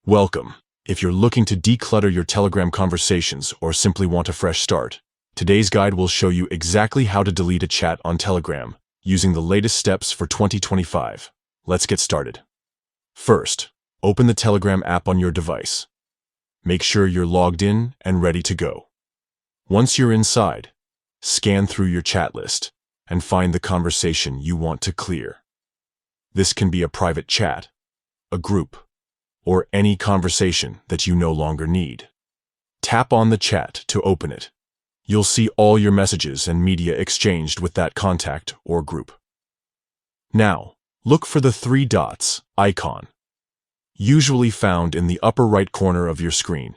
Welcome. If you're looking to declutter your Telegram conversations or simply want a fresh start, today's guide will show you exactly how to delete a chat on Telegram using the latest steps for 2025. Let's get started. First, open the Telegram app on your device. Make sure you're logged in and ready to go. Once you're inside, scan through your chat list and find the conversation you want to clear. This can be a private chat, a group, or any conversation that you no longer need. Tap on the chat to open it. You'll see all your messages and media exchanged with that contact or group. Now, look for the three dots icon, usually found in the upper right corner of your screen.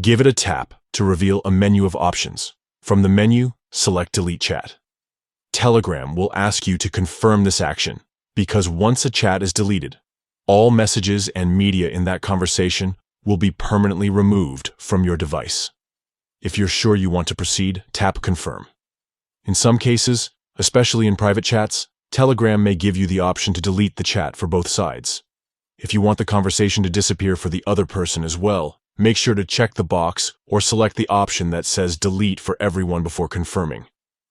Give it a tap to reveal a menu of options. From the menu, select Delete Chat. Telegram will ask you to confirm this action, because once a chat is deleted, all messages and media in that conversation will be permanently removed from your device. If you're sure you want to proceed, tap Confirm. In some cases, especially in private chats, Telegram may give you the option to delete the chat for both sides. If you want the conversation to disappear for the other person as well, make sure to check the box or select the option that says Delete for everyone before confirming.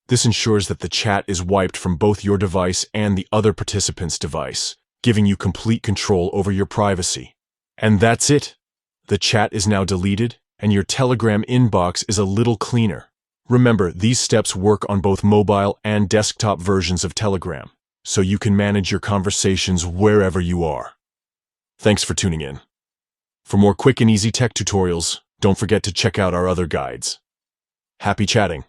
This ensures that the chat is wiped from both your device and the other participant's device, giving you complete control over your privacy. And that's it. The chat is now deleted, and your Telegram inbox is a little cleaner. Remember, these steps work on both mobile and desktop versions of Telegram, so you can manage your conversations wherever you are. Thanks for tuning in. For more quick and easy tech tutorials, don't forget to check out our other guides. Happy chatting!